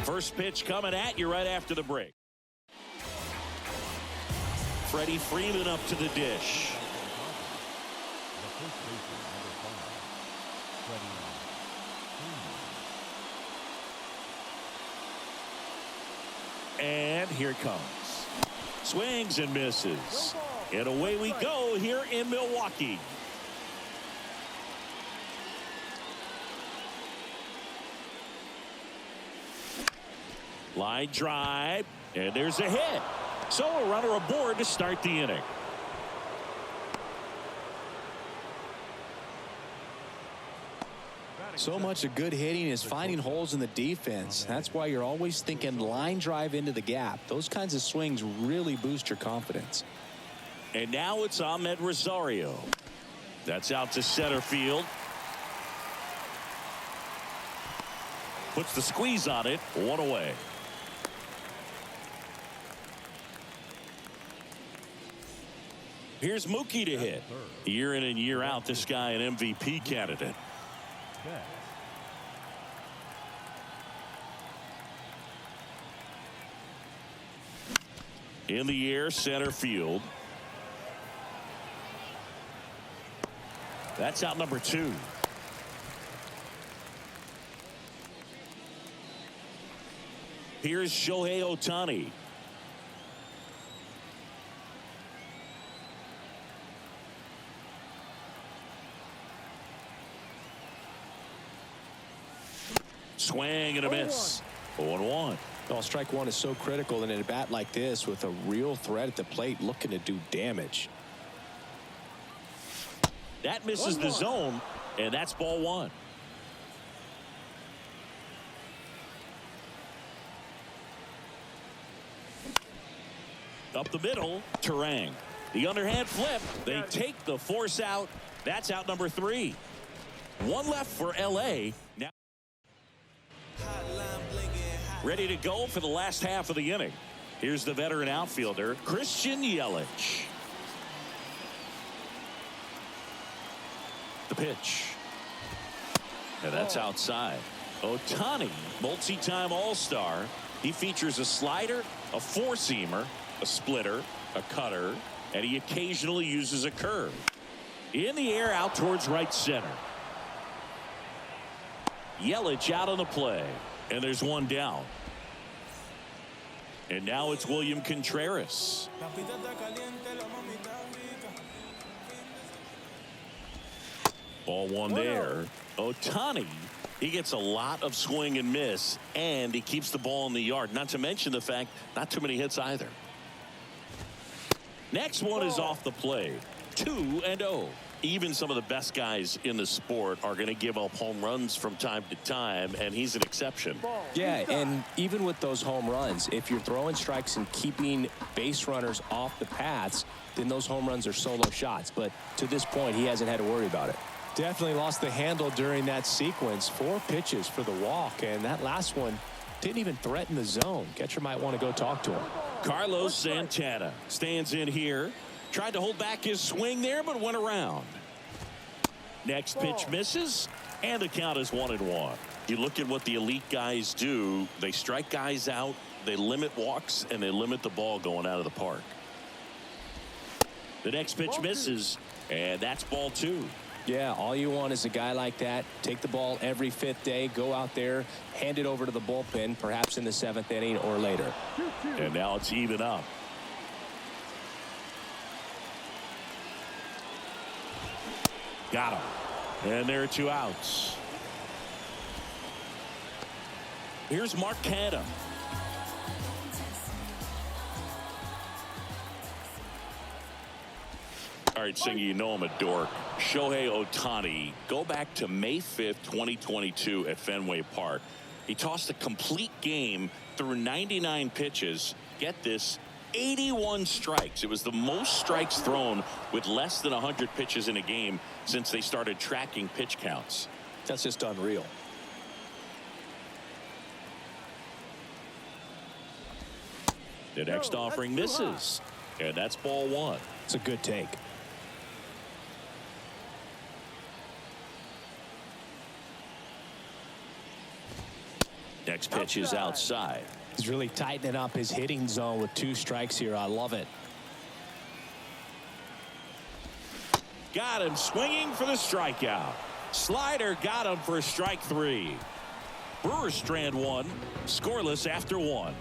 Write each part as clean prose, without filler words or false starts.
First pitch coming at you right after the break. Freddie Freeman up to the dish. And here it comes. Swings and misses. And away we go here in Milwaukee. Line drive, and there's a hit. So a runner aboard to start the inning. So much of good hitting is finding holes in the defense. That's why you're always thinking line drive into the gap. Those kinds of swings really boost your confidence. And now it's Ahmed Rosario. That's out to center field. Puts the squeeze on it. One away. Here's Mookie to hit. Year in and year out, this guy an MVP candidate. In the air, center field. That's out number 2. Here's Shohei Ohtani. Swing and a miss. 0-1. Well, strike one is so critical in a bat like this with a real threat at the plate looking to do damage. That misses the zone, and that's ball 1. Up the middle, Turang. The underhand flip. They take the force out. That's out number 3. One left for LA. Now ready to go for the last half of the inning. Here's the veteran outfielder, Christian Yelich. The pitch. And that's outside. Ohtani, multi-time All-Star. He features a slider, a four-seamer, a splitter, a cutter, and he occasionally uses a curve. In the air out towards right center. Yelich out on the play. And there's one down. And now it's William Contreras. Ball 1 there. Ohtani, he gets a lot of swing and miss, and he keeps the ball in the yard. Not to mention the fact, not too many hits either. Next one is off the plate. 2-0. Even some of the best guys in the sport are going to give up home runs from time to time, and he's an exception. Yeah, and even with those home runs, if you're throwing strikes and keeping base runners off the paths, then those home runs are solo shots. But to this point, he hasn't had to worry about it. Definitely lost the handle during that sequence. 4 pitches for the walk, and that last one didn't even threaten the zone. Catcher might want to go talk to him. Carlos Santana stands in here. Tried to hold back his swing there, but went around. Next pitch misses, and the count is 1-1. You look at what the elite guys do. They strike guys out, they limit walks, and they limit the ball going out of the park. The next pitch misses, and that's ball 2. Yeah, all you want is a guy like that. Take the ball every 5th day, go out there, hand it over to the bullpen, perhaps in the 7th inning or later. And now it's even up. Got him. And there are 2 outs. Here's Mark Canha. All right, Singy, you know I'm a dork. Shohei Ohtani, go back to May 5th, 2022 at Fenway Park. He tossed a complete game through 99 pitches. Get this, 81 strikes. It was the most strikes thrown with less than 100 pitches in a game since they started tracking pitch counts. That's just unreal. The next offering misses, and that's ball 1. It's a good take. Next pitch is outside. He's really tightening up his hitting zone with 2 strikes here. I love it. Got him swinging for the strikeout. Slider got him for strike 3. Brewers strand 1, scoreless after 1.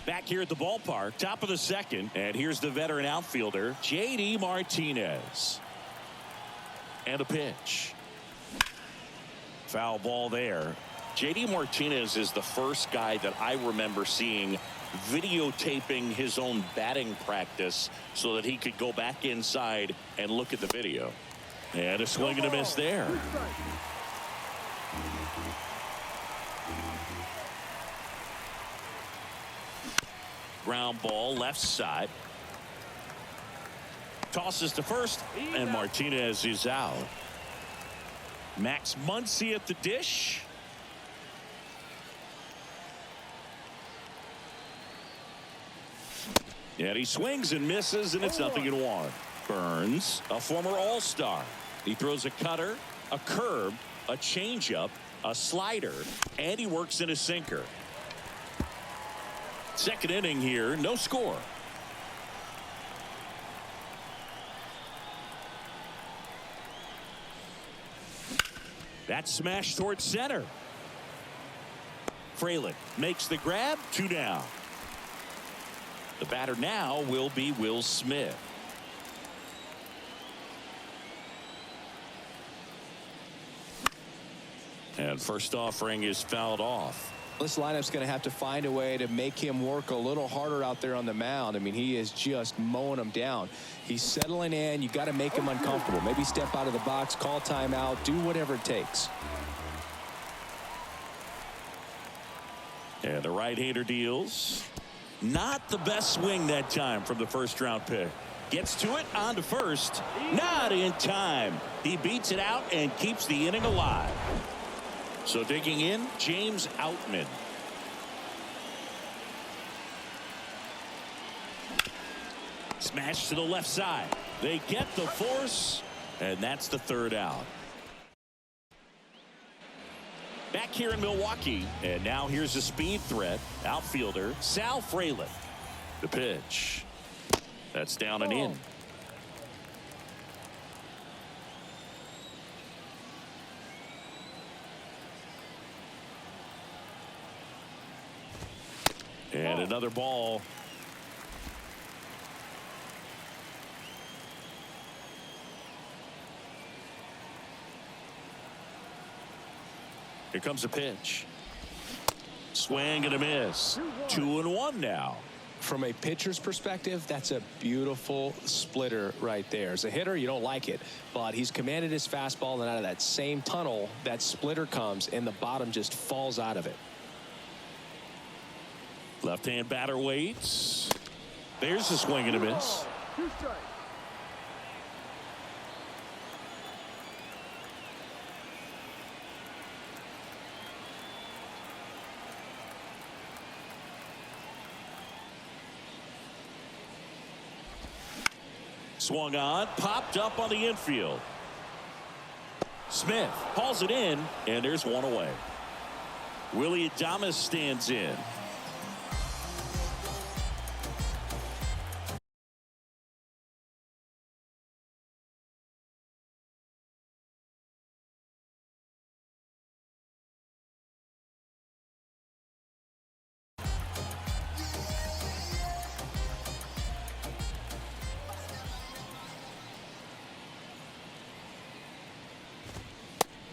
Back here at the ballpark, top of the 2nd, and here's the veteran outfielder, J.D. Martinez. And a pitch. Foul ball there. J.D. Martinez is the first guy that I remember seeing videotaping his own batting practice so that he could go back inside and look at the video. And a swing and a miss there. Ground ball left side. Tosses to first, and Martinez is out. Max Muncy at the dish. And he swings and misses, and it's 0-1. Burns, a former All-Star. He throws a cutter, a curve, a changeup, a slider, and he works in a sinker. 2nd inning here, no score. That smash towards center. Frelick makes the grab, 2 down. The batter now will be Will Smith. And first offering is fouled off. This lineup's going to have to find a way to make him work a little harder out there on the mound. I mean, he is just mowing them down. He's settling in. You got to make him uncomfortable. Maybe step out of the box, call timeout, do whatever it takes. And the right-hander deals. Not the best swing that time from the first-round pick. Gets to it, on to first. Not in time. He beats it out and keeps the inning alive. So digging in, James Outman. Smash to the left side. They get the force, and that's the 3rd out. Back here in Milwaukee, and now here's a speed threat. Outfielder Sal Frelick. The pitch. That's down and in. And another ball. Here comes a pitch. Swing and a miss. 2-1 now. From a pitcher's perspective, that's a beautiful splitter right there. As a hitter, you don't like it, but he's commanded his fastball, and out of that same tunnel, that splitter comes, and the bottom just falls out of it. Left-hand batter waits. There's a swing and a miss. Swung on, popped up on the infield. Smith hauls it in, and there's one away. Willy Adames stands in.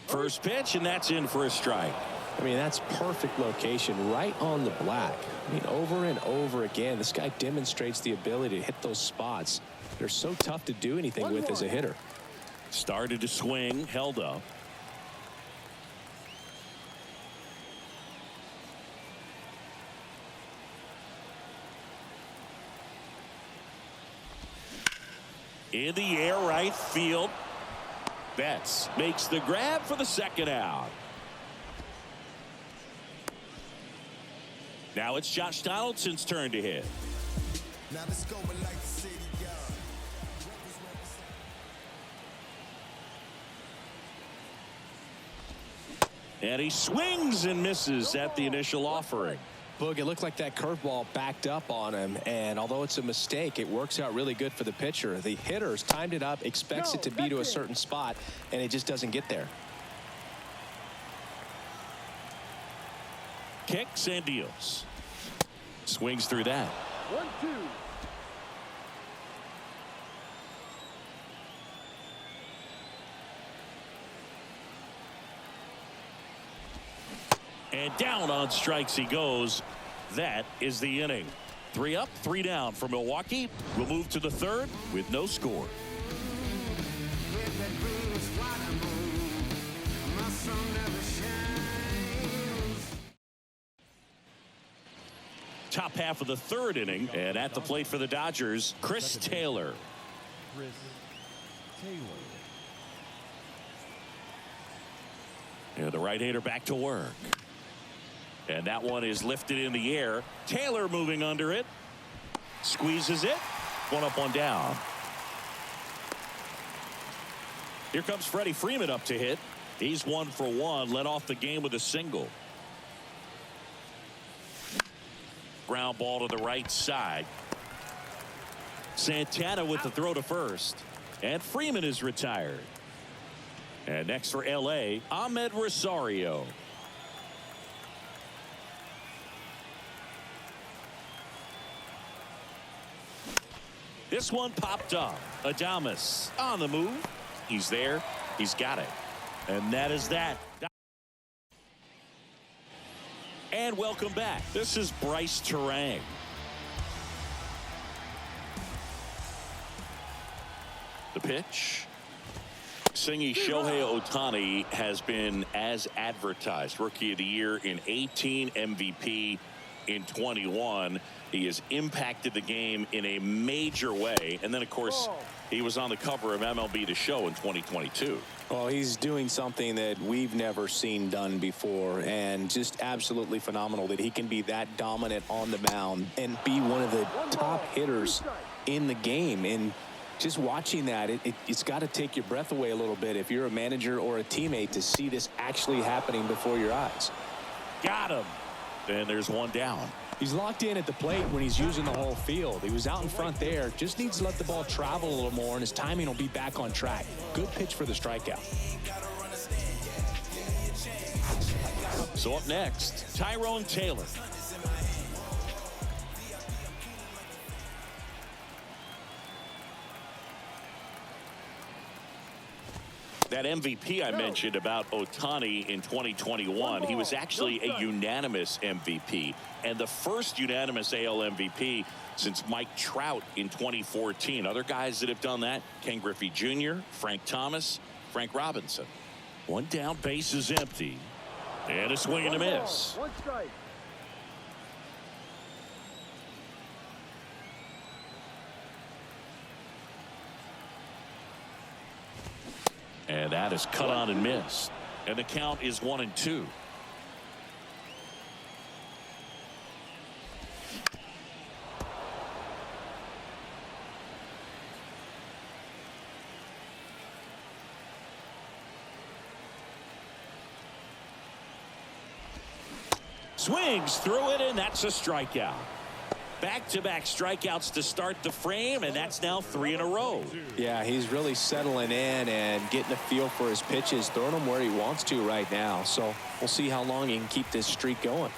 First pitch, and that's in for a strike. I mean, that's perfect location, right on the black. I mean, over and over again, this guy demonstrates the ability to hit those spots. They're so tough to do anything with as a hitter. Started to swing, held up. In the air, right field. Betts makes the grab for the 2nd out. Now it's Josh Donaldson's turn to hit. Now let's go and like the city, And he swings and misses at the initial offering. Boog, it looked like that curveball backed up on him, and although it's a mistake, it works out really good for the pitcher. The hitter's timed it up, expects it to be to a certain spot, and it just doesn't get there. Kicks and deals. Swings through that. 1-2. And down on strikes he goes. That is the inning. 3 up, 3 down for Milwaukee. We'll move to the third with no score. Top half of the third inning, and at the plate for the Dodgers, Chris Taylor. Chris Taylor. And the right-hander back to work. And that one is lifted in the air. Taylor moving under it. Squeezes it. 1 up, 1 down. Here comes Freddie Freeman up to hit. He's 1 for 1. Led off the game with a single. Ground ball to the right side. Santana with the throw to first. And Freeman is retired. And next for L.A., Ahmed Rosario. This one popped up. Adames on the move. He's there. He's got it. And that is that. And welcome back. This is Bryce Turang. The pitch. Singy Shohei Ohtani has been as advertised. Rookie of the Year in 18, MVP in 21. He has impacted the game in a major way. And then, of course, he was on the cover of MLB The Show in 2022. Well, he's doing something that we've never seen done before, and just absolutely phenomenal that he can be that dominant on the mound and be one of the top hitters in the game. And just watching that, it's got to take your breath away a little bit if you're a manager or a teammate to see this actually happening before your eyes. Got him. And there's 1 down. He's locked in at the plate when he's using the whole field. He was out in front there. Just needs to let the ball travel a little more, and his timing will be back on track. Good pitch for the strikeout. So up next, Tyrone Taylor. That MVP I mentioned about Ohtani in 2021, he was actually a unanimous MVP and the first unanimous AL MVP since Mike Trout in 2014. Other guys that have done that, Ken Griffey Jr., Frank Thomas, Frank Robinson. 1 down, base is empty. And a swing and a miss. 1 strike. And that is cut on and missed. And the count is 1-2. Swings through it, and that's a strikeout. Back-to-back strikeouts to start the frame, and that's now 3 in a row. Yeah, he's really settling in and getting a feel for his pitches, throwing them where he wants to right now. So we'll see how long he can keep this streak going.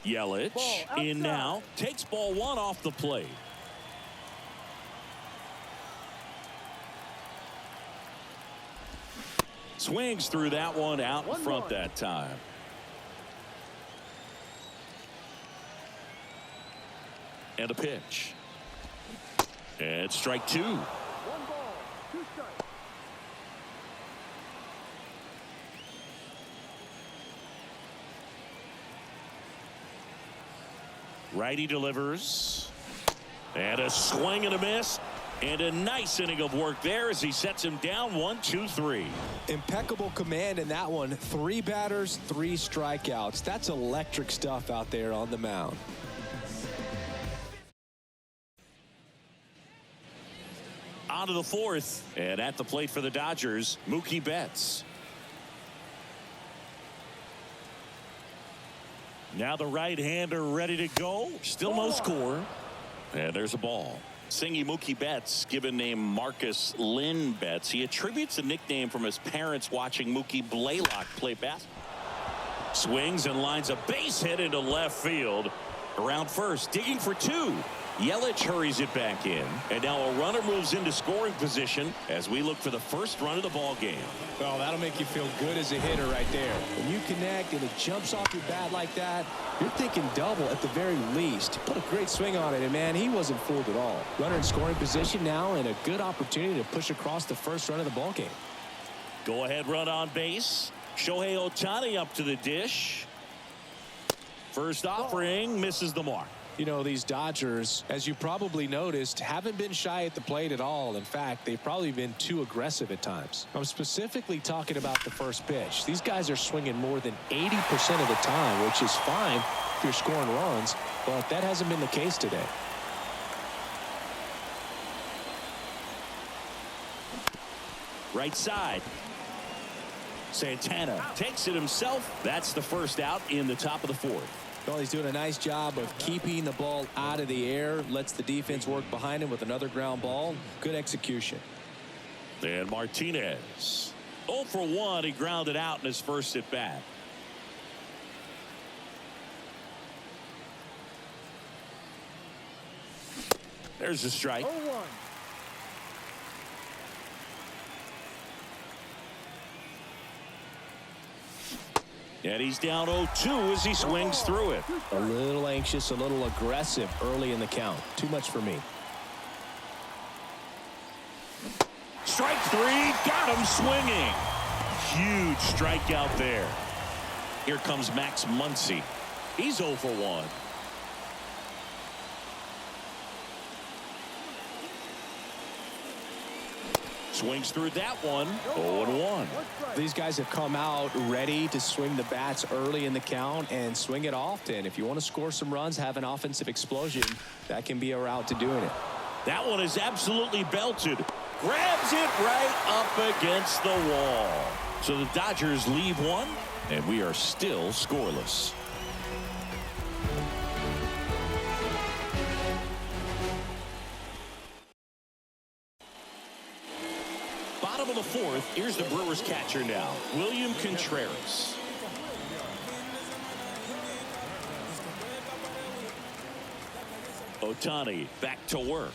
Yelich in now, takes ball 1 off the plate. Swings through that one out in front that time. And a pitch. And strike 2. 1 ball, 2 strikes. Righty delivers. And a swing and a miss. And a nice inning of work there as he sets him down 1, 2, 3. Impeccable command in that one. 3 batters, 3 strikeouts. That's electric stuff out there on the mound. On to the fourth, and at the plate for the Dodgers, Mookie Betts. Now the right-hander ready to go. Still no score. And there's a ball. Singing Mookie Betts, given name Marcus Lynn Betts. He attributes a nickname from his parents watching Mookie Blaylock play basketball. Swings and lines a base hit into left field. Around first, digging for two. Yelich hurries it back in, and now a runner moves into scoring position as we look for the first run of the ball game. Well, that'll make you feel good as a hitter right there. When you connect and it jumps off your bat like that, you're thinking double at the very least. Put a great swing on it, and man, he wasn't fooled at all. Runner in scoring position now, and a good opportunity to push across the first run of the ball game. Go ahead run on base. Shohei Ohtani up to the dish. First offering misses the mark. You know, these Dodgers, as you probably noticed, haven't been shy at the plate at all. In fact, they've probably been too aggressive at times. I'm specifically talking about the first pitch. These guys are swinging more than 80% of the time, which is fine if you're scoring runs, but that hasn't been the case today. Right side. Santana takes it himself. That's the first out in the top of the fourth. Well, he's doing a nice job of keeping the ball out of the air. Lets the defense work behind him with another ground ball. Good execution. And Martinez. 0 for 1. He grounded out in his first at bat. There's a strike. 0-1. And he's down 0-2 as he swings through it. A little anxious, a little aggressive early in the count. Too much for me. Strike three. Got him swinging. Huge strikeout there. Here comes Max Muncy. He's 0 for 1. Swings through that one. 0-1. These guys have come out ready to swing the bats early in the count and swing it often. If you want to score some runs, have an offensive explosion, that can be a route to doing it. That one is absolutely belted. Grabs it right up against the wall. So the Dodgers leave one, and we are still scoreless. Bottom of the fourth. Here's the Brewers catcher now, William Contreras. Ohtani back to work.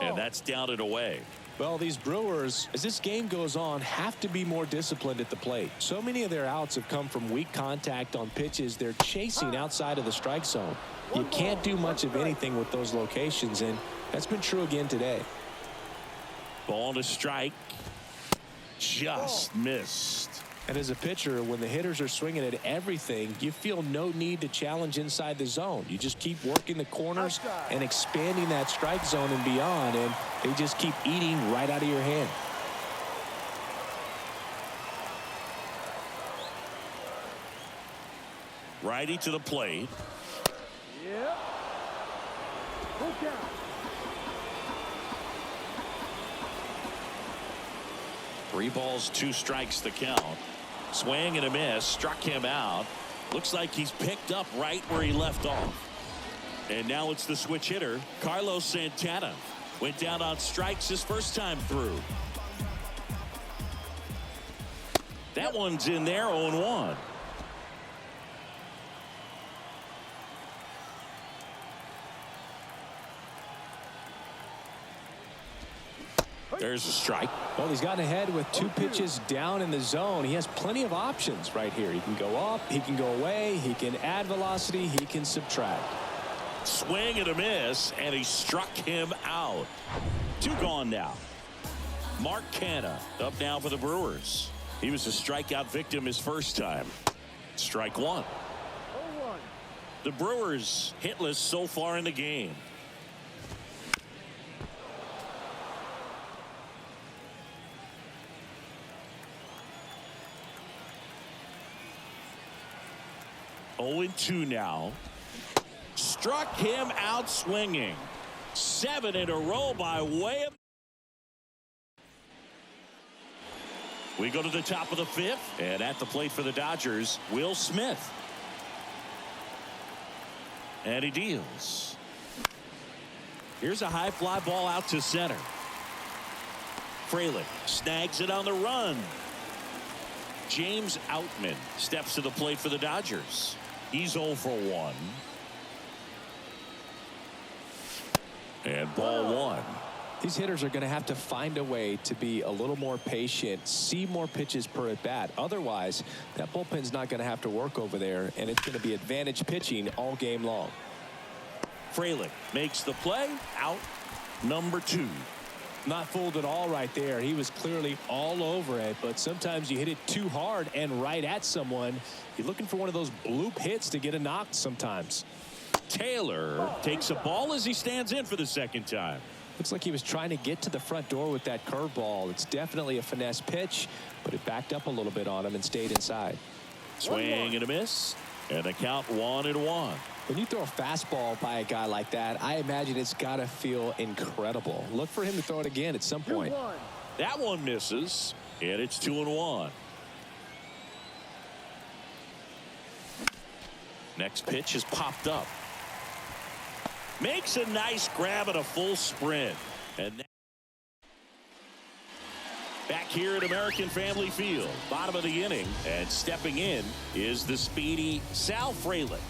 And that's down and away. Well, these Brewers, as this game goes on, have to be more disciplined at the plate. So many of their outs have come from weak contact on pitches they're chasing outside of the strike zone. You can't do much of anything with those locations, and that's been true again today. Ball to strike. Just missed. And as a pitcher, when the hitters are swinging at everything, you feel no need to challenge inside the zone. You just keep working the corners and expanding that strike zone and beyond, and they just keep eating right out of your hand. Righty to the plate. Yep. Look out. 3 balls, 2 strikes the count. Swing and a miss. Struck him out. Looks like he's picked up right where he left off. And now it's the switch hitter, Carlos Santana. Went down on strikes his first time through. That one's in there, 0-1. There's a strike. Well, he's gotten ahead with 2 pitches down in the zone. He has plenty of options right here. He can go up, he can go away, he can add velocity, he can subtract. Swing and a miss, and he struck him out. 2 gone now. Mark Canha up now for the Brewers. He was a strikeout victim his first time. Strike 1. 0-1. The Brewers hitless so far in the game. Oh, 0-2 now. Struck him out swinging. 7 in a row by way of We go to the top of the fifth, and at the plate for the Dodgers, Will Smith. And he deals. Here's a high fly ball out to center. Frelick snags it on the run. James Outman steps to the plate for the Dodgers. He's 0 for 1. And ball 1. These hitters are going to have to find a way to be a little more patient, see more pitches per at bat. Otherwise, that bullpen's not going to have to work over there, and it's going to be advantage pitching all game long. Frelick makes the play. Out number 2. Not fooled at all right there. He was clearly all over it, but sometimes you hit it too hard and right at someone. You're looking for one of those bloop hits to get a knock sometimes. Taylor takes a ball as he stands in for the second time. Looks like he was trying to get to the front door with that curveball. It's definitely a finesse pitch, but it backed up a little bit on him and stayed inside. Swing and a miss, and the count 1-1. When you throw a fastball by a guy like that, I imagine it's got to feel incredible. Look for him to throw it again at some point. That one misses, and it's 2-1. Next pitch is popped up. Makes a nice grab at a full sprint. And back here at American Family Field, bottom of the inning, and stepping in is the speedy Sal Frelick.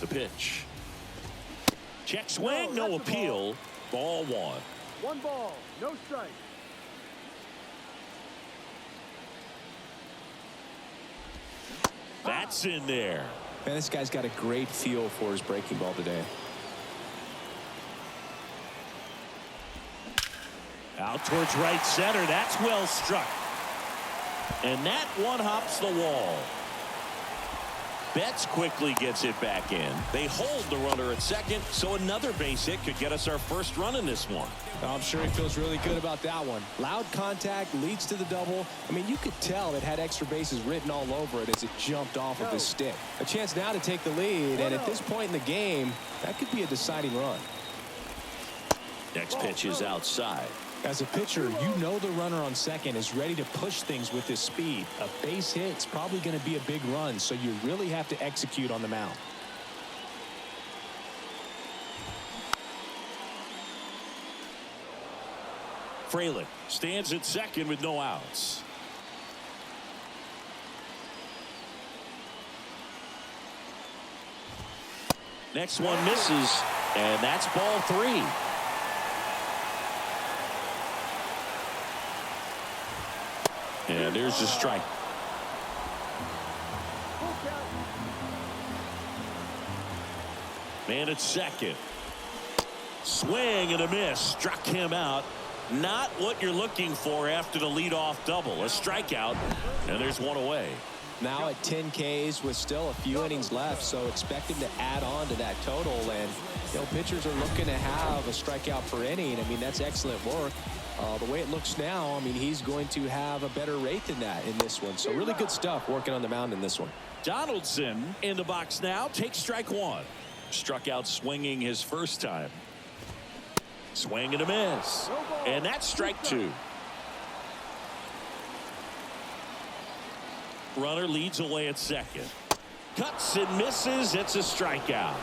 The pitch. Check swing, no appeal. Ball 1. 1 ball, no strike. That's in there. Man, this guy's got a great feel for his breaking ball today. Out towards right center. That's well struck. And that one hops the wall. Betts quickly gets it back in. They hold the runner at second, so another base hit could get us our first run in this one. I'm sure he feels really good about that one. Loud contact leads to the double. I mean, you could tell it had extra bases written all over it as it jumped off of his stick. A chance now to take the lead, and at this point in the game, that could be a deciding run. Next pitch is outside. As a pitcher, you know the runner on second is ready to push things with his speed. A base hit's probably going to be a big run, so you really have to execute on the mound. Frelick stands at second with no outs. Next one misses, and that's ball 3. And there's a strike. Man at second. Swing and a miss. Struck him out. Not what you're looking for after the leadoff double. A strikeout, and there's one away. Now at 10 Ks with still a few innings left, so expect him to add on to that total. And, you know, pitchers are looking to have a strikeout per inning. I mean, that's excellent work. The way it looks now, I mean, he's going to have a better rate than that in this one. So really good stuff working on the mound in this one. Donaldson in the box now. Takes strike 1. Struck out swinging his first time. Swing and a miss. And that's strike 2. Runner leads away at second. Cuts and misses. It's a strikeout.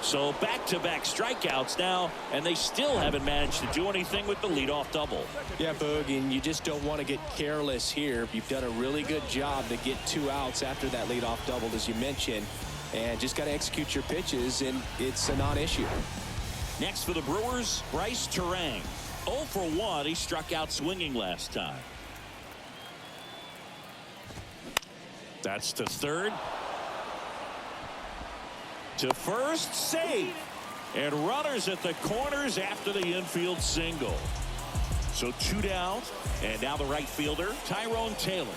So back-to-back strikeouts now, and they still haven't managed to do anything with the leadoff double. Yeah, Boog, and you just don't want to get careless here. You've done a really good job to get 2 outs after that leadoff double, as you mentioned, and just got to execute your pitches, and it's a non-issue. Next for the Brewers, Bryce Turang. 0 for 1. He struck out swinging last time. That's to third. To first, safe. And runners at the corners after the infield single. So 2 down, and now the right fielder, Tyrone Taylor.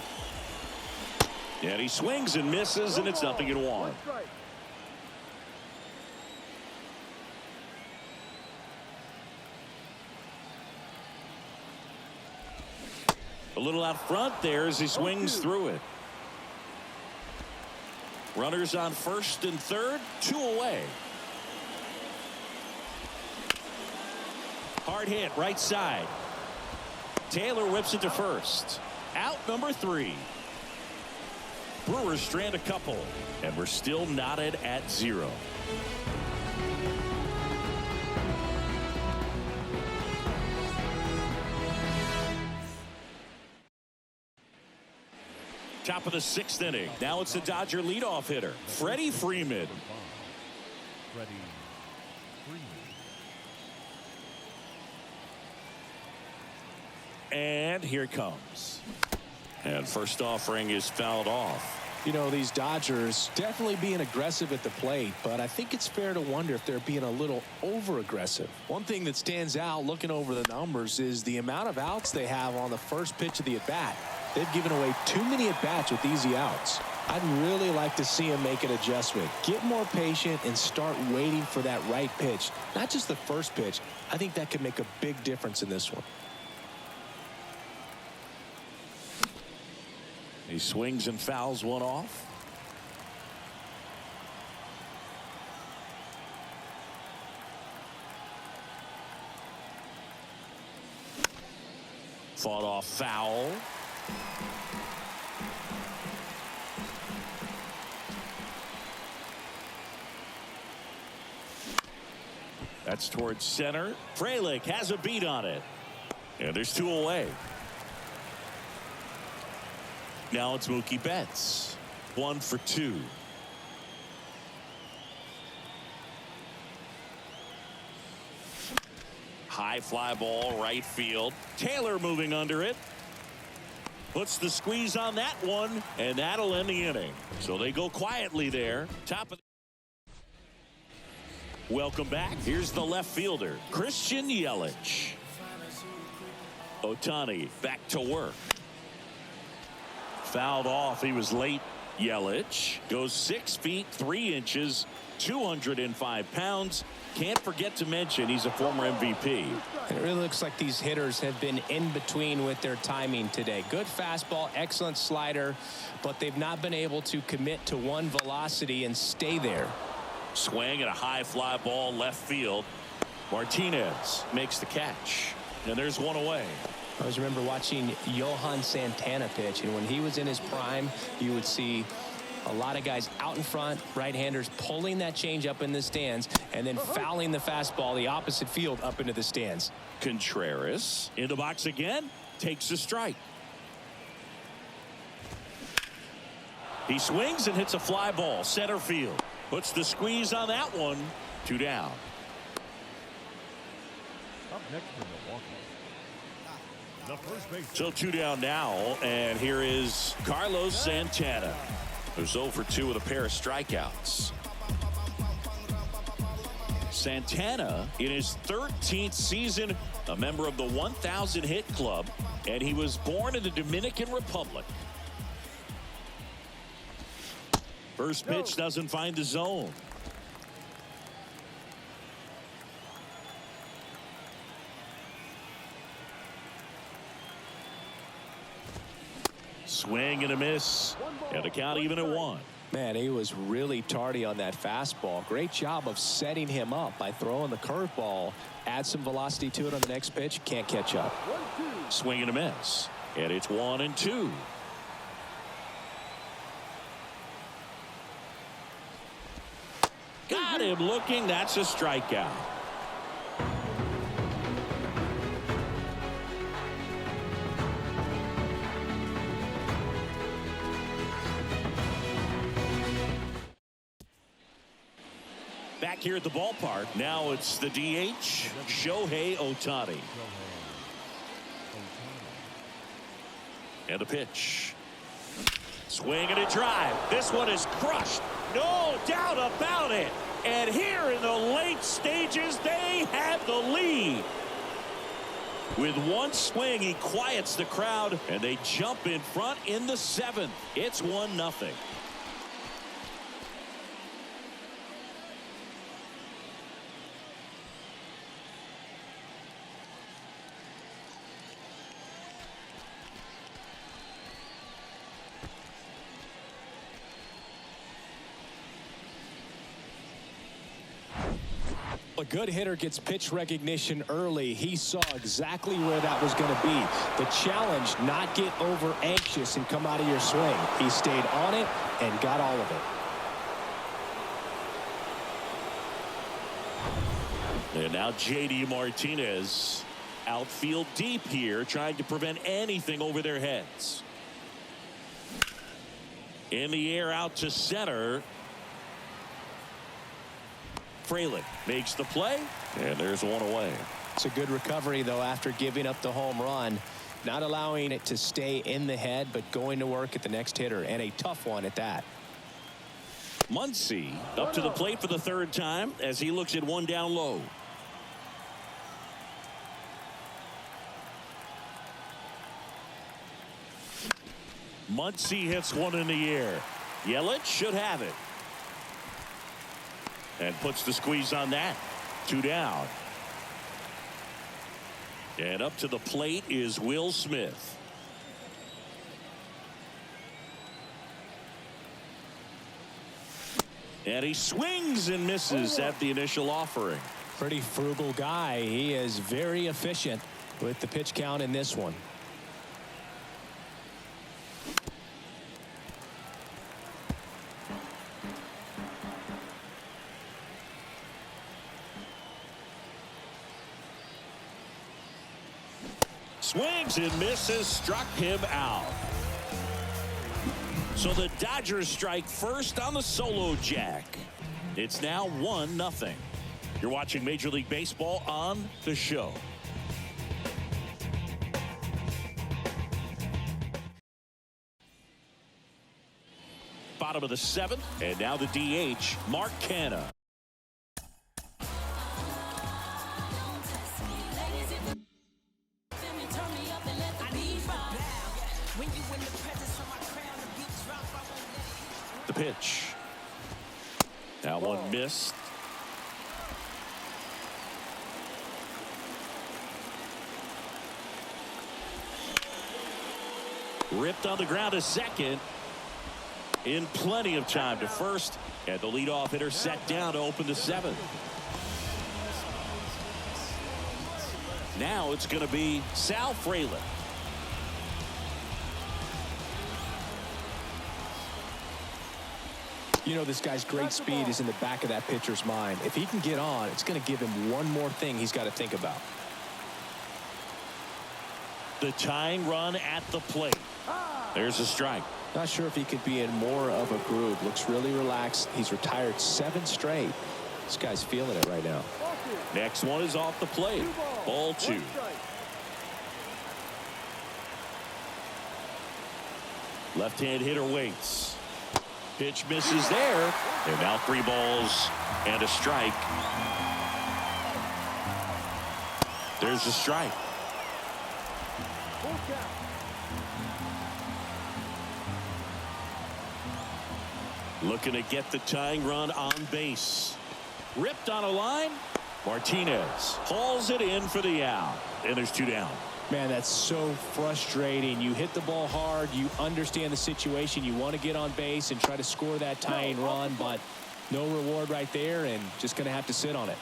And he swings and misses, and it's 0-1. A little out front there as he swings through it. Runners on first and third, 2 away. Hard hit right side. Taylor whips it to first. Out number 3. Brewers strand a couple, and we're still knotted at 0. Top of the 6th inning. Now it's the Dodger leadoff hitter, Freddie Freeman. And here it comes. And first offering is fouled off. You know, these Dodgers definitely being aggressive at the plate, but I think it's fair to wonder if they're being a little over-aggressive. One thing that stands out looking over the numbers is the amount of outs they have on the first pitch of the at-bat. They've given away too many at-bats with easy outs. I'd really like to see him make an adjustment. Get more patient and start waiting for that right pitch. Not just the first pitch. I think that could make a big difference in this one. He swings and fouls one off. Fought off foul. That's towards center. Frelick has a beat on it. And there's 2 away. Now it's Mookie Betts. 1 for 2. High fly ball right field. Taylor moving under it. Puts the squeeze on that one, and that'll end the inning. So they go quietly there. Top of the... Welcome back. Here's the left fielder, Christian Yelich. Ohtani back to work. Fouled off. He was late. Yelich goes 6 feet 3 inches, 205 pounds. Can't forget to mention he's a former MVP. It really looks like these hitters have been in between with their timing today. Good fastball, excellent slider, but they've not been able to commit to one velocity and stay there. Swing and a high fly ball left field. Martinez makes the catch, and there's 1 away. I always remember watching Johan Santana pitch, and when he was in his prime, you would see a lot of guys out in front, right-handers pulling that change up in the stands and then fouling the fastball the opposite field up into the stands. Contreras in the box again, takes a strike. He swings and hits a fly ball center field. Puts the squeeze on that one. 2 down. Up next for Milwaukee. The first base. So 2 down now, and here is Carlos Santana, who's 0 for 2 with a pair of strikeouts. Santana in his 13th season, a member of the 1,000 hit club, and he was born in the Dominican Republic. First pitch doesn't find the zone. Swing and a miss, and the count even at 1. Man, he was really tardy on that fastball. Great job of setting him up by throwing the curveball. Add some velocity to it on the next pitch. Can't catch up. Swing and a miss, and it's 1 and 2. Got him looking. That's a strikeout. Back here at the ballpark. Now it's the DH, Shohei Ohtani. And a pitch. Swing and a drive. This one is crushed. No doubt about it. And here in the late stages, they have the lead. With one swing, he quiets the crowd, and they jump in front in the 7th. It's 1-0. A good hitter gets pitch recognition early. He saw exactly where that was going to be. The challenge, not get over anxious and come out of your swing. He stayed on it and got all of it. And now J.D. Martinez. Outfield deep here, trying to prevent anything over their heads. In the air out to center. Fraley makes the play, and there's one away. It's a good recovery, though, after giving up the home run. Not allowing it to stay in the head, but going to work at the next hitter, and a tough one at that. Muncy up to the plate for the third time as he looks at one down low. Muncy hits one in the air. Yelich should have it. And puts the squeeze on that. 2 down. And up to the plate is Will Smith. And he swings and misses at the initial offering. Pretty frugal guy. He is very efficient with the pitch count in this one. Swings and misses, struck him out. So the Dodgers strike first on the solo jack. It's now 1-0. You're watching Major League Baseball on The Show. Bottom of the 7th, and now the DH, Mark Canha. The pitch. Now one missed. Ripped on the ground to second. In plenty of time to first. And the leadoff hitter set down to open the 7th. Now it's going to be Sal Fraley. You know, this guy's great speed is in the back of that pitcher's mind. If he can get on, it's going to give him one more thing he's got to think about. The tying run at the plate. There's a strike. Not sure if he could be in more of a groove. Looks really relaxed. He's retired 7 straight. This guy's feeling it right now. Next one is off the plate. Ball 2. Left-hand hitter waits. Pitch misses there. And now 3 balls and a strike. There's a strike. Looking to get the tying run on base. Ripped on a line. Martinez hauls it in for the out. And there's 2 down. Man, that's so frustrating. You hit the ball hard. You understand the situation. You want to get on base and try to score that tying run, but no reward right there, and just going to have to sit on it.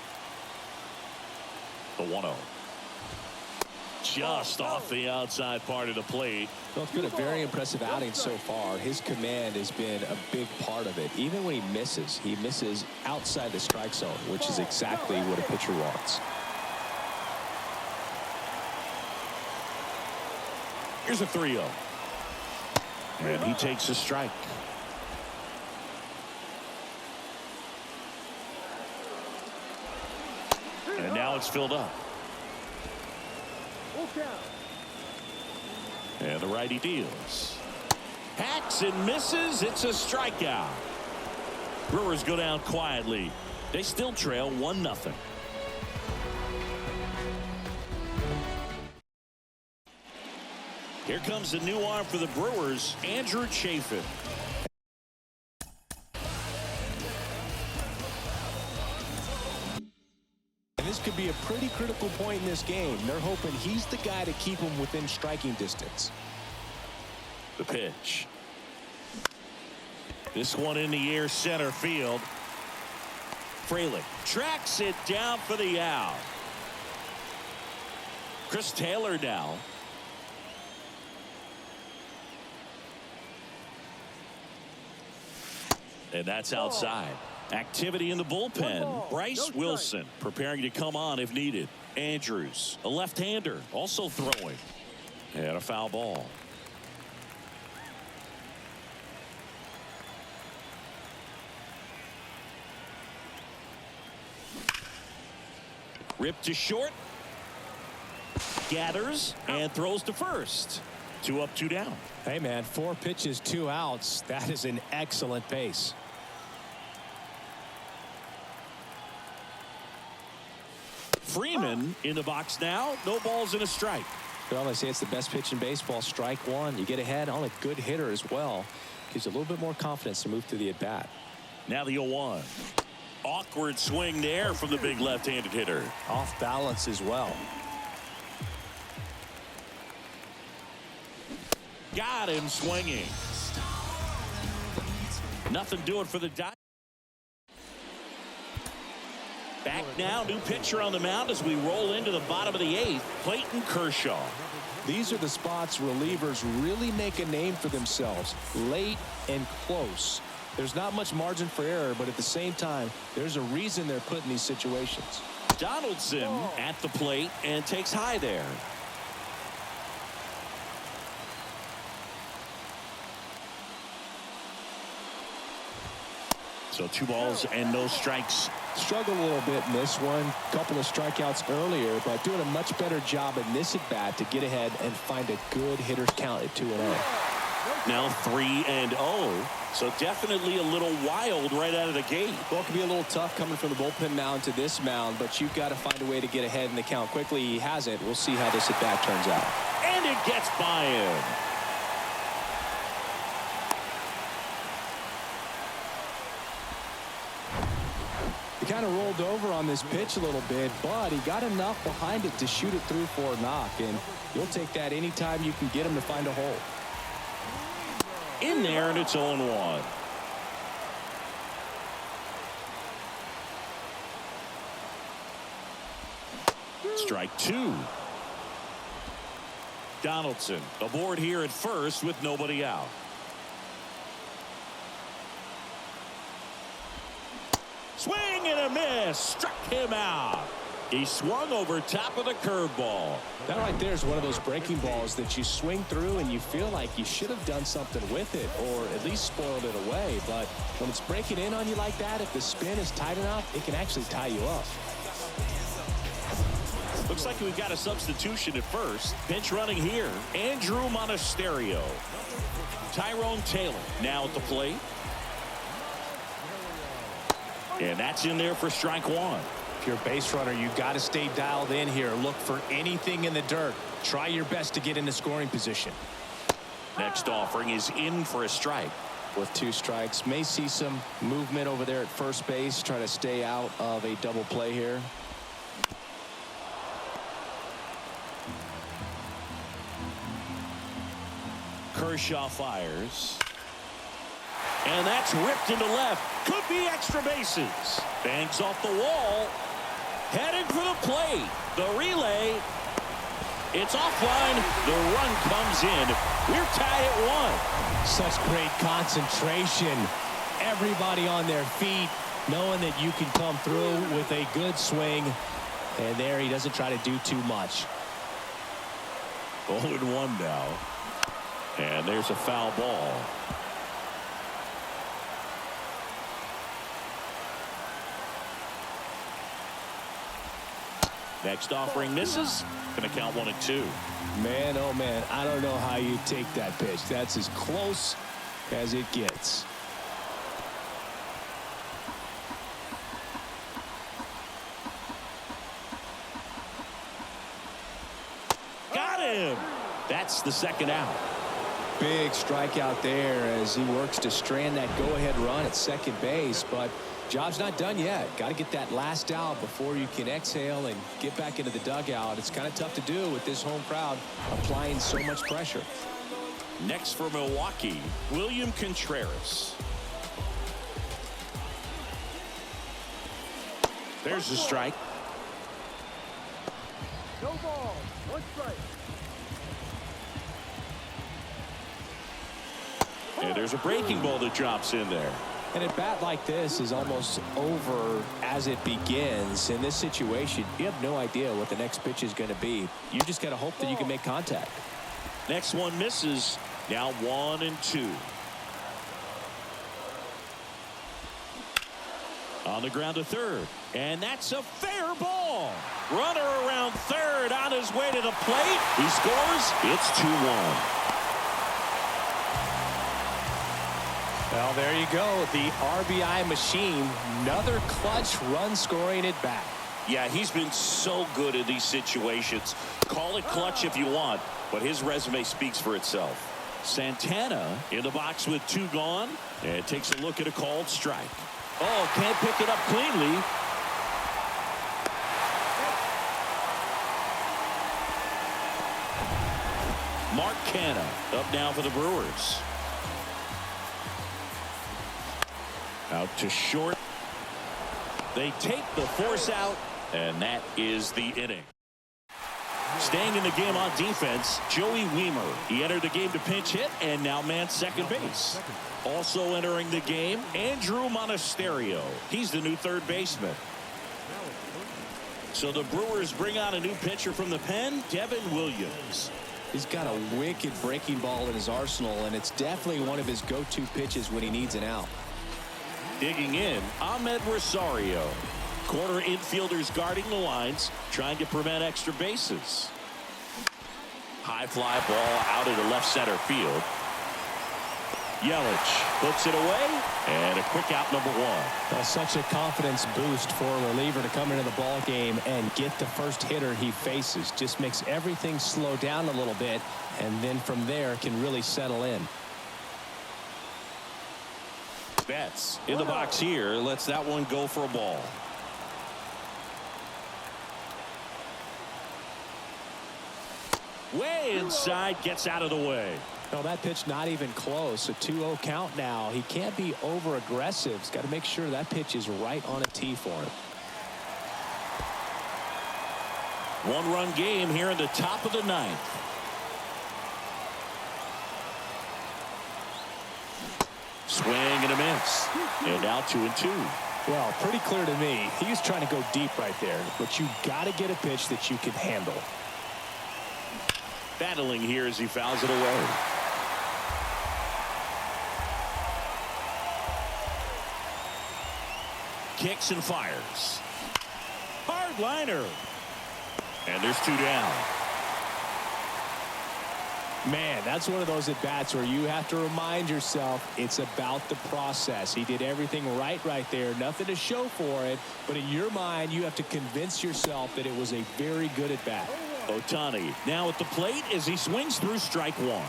The 1-0. Just off the outside part of the plate. Well, it's been a very impressive outing so far. His command has been a big part of it. Even when he misses outside the strike zone, which is exactly what a pitcher wants. Here's a 3-0. And he takes a strike. And now it's filled up. And the righty deals. Hacks and misses. It's a strikeout. Brewers go down quietly. They still trail 1-0. Here comes the new arm for the Brewers, Andrew Chafin. And this could be a pretty critical point in this game. They're hoping he's the guy to keep them within striking distance. The pitch. This one in the air center field. Frelick tracks it down for the out. Chris Taylor now. And that's outside. Activity in the bullpen. Bryce Wilson preparing to come on if needed. Andrews, a left-hander, also throwing. And a foul ball. Ripped to short. Gathers and throws to first. 2 up, 2 down. Hey, man, 4 pitches, 2 outs. That is an excellent pace. Freeman in the box now. No balls and a strike. Well, they say it's the best pitch in baseball. Strike one. You get ahead on a good hitter as well. Gives you a little bit more confidence to move through the at-bat. Now the 0-1. Awkward swing there from the big left-handed hitter. Off balance as well. Got him swinging. Nothing doing for the Dodgers. Back now, new pitcher on the mound as we roll into the bottom of the 8th, Clayton Kershaw. These are the spots relievers really make a name for themselves, late and close. There's not much margin for error, but at the same time, there's a reason they're put in these situations. Donaldson at the plate and takes high there. So 2 balls and no strikes. Struggled a little bit in this one. Couple of strikeouts earlier, but doing a much better job in this at bat to get ahead and find a good hitter's count at 2-0. Now 3-0. So definitely a little wild right out of the gate. Well, it can be a little tough coming from the bullpen mound to this mound, but you've got to find a way to get ahead in the count quickly. He hasn't. We'll see how this at bat turns out. And it gets by him. He kind of rolled over on this pitch a little bit, but he got enough behind it to shoot it through for a knock, and you'll take that anytime you can get him to find a hole. In there, and it's 0-1. Strike 2. Donaldson aboard here at first with nobody out. Swing and a miss. Struck him out. He swung over top of the curveball. That right there is one of those breaking balls that you swing through and you feel like you should have done something with it or at least spoiled it away. But when it's breaking in on you like that, if the spin is tight enough, it can actually tie you up. Looks like we've got a substitution at first. Bench running here. Andrew Monasterio. Tyrone Taylor now at the plate. And that's in there for strike 1. If you're a base runner, you've got to stay dialed in here. Look for anything in the dirt. Try your best to get into scoring position. Next offering is in for a strike. With 2 strikes, may see some movement over there at first base. Try to stay out of a double play here. Kershaw fires. And that's ripped into left. Could be extra bases. Bangs off the wall. Headed for the plate. The relay. It's offline. The run comes in. We're tied at 1. Such great concentration. Everybody on their feet, knowing that you can come through with a good swing. And there he doesn't try to do too much. 0-1 now. And there's a foul ball. Next offering misses. Gonna count 1-2. Man, oh man, I don't know how you take that pitch. That's as close as it gets. Got him. That's the second out. Big strikeout there as he works to strand that go-ahead run at second base, but job's not done yet. Got to get that last out before you can exhale and get back into the dugout. It's kind of tough to do with this home crowd applying so much pressure. Next for Milwaukee, William Contreras. There's the strike. No ball. One strike. And there's a breaking ball that drops in there. And a bat like this is almost over as it begins. In this situation, you have no idea what the next pitch is going to be. You just got to hope that you can make contact. Next one misses. Now 1-2. On the ground to third. And that's a fair ball. Runner around third on his way to the plate. He scores. It's 2-1. Well, there you go. The RBI machine. Another clutch run scoring at bat. Yeah, he's been so good in these situations. Call it clutch if you want, but his resume speaks for itself. Santana in the box with 2 gone, and takes a look at a called strike. Oh, can't pick it up cleanly. Mark Canha up now for the Brewers. Out to short. They take the force out, and that is the inning. Staying in the game on defense, Joey Wiemer. He entered the game to pinch hit and now man second base. Also entering the game, Andrew Monasterio. He's the new third baseman. So the Brewers bring out a new pitcher from the pen, Devin Williams. He's got a wicked breaking ball in his arsenal, and it's definitely one of his go-to pitches when he needs an out. Digging in, Ahmed Rosario. Corner infielders guarding the lines, trying to prevent extra bases. High fly ball out into left center field. Yelich puts it away, and a quick out, number 1. Well, such a confidence boost for a reliever to come into the ball game and get the first hitter he faces. Just makes everything slow down a little bit, and then from there can really settle in. Betts in the box here, lets that one go for a ball. Way inside, gets out of the way. No, that pitch not even close. A 2-0 count now. He can't be over aggressive. He's got to make sure that pitch is right on a tee for him. 1-run game here in the top of the 9th. Swing and a miss. And now 2-2. Well, pretty clear to me. He was trying to go deep right there, but you got to get a pitch that you can handle. Battling here as he fouls it away. Kicks and fires. Hard liner. And there's 2 down. Man, that's one of those at-bats where you have to remind yourself it's about the process. He did everything right there. Nothing to show for it. But in your mind, you have to convince yourself that it was a very good at-bat. Ohtani now at the plate as he swings through strike 1.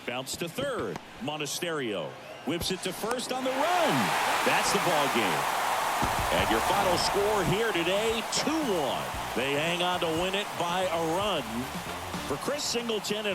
Bounce to third. Monasterio whips it to first on the run. That's the ball game. And your final score here today, 2-1. They hang on to win it by a run. For Chris Singleton and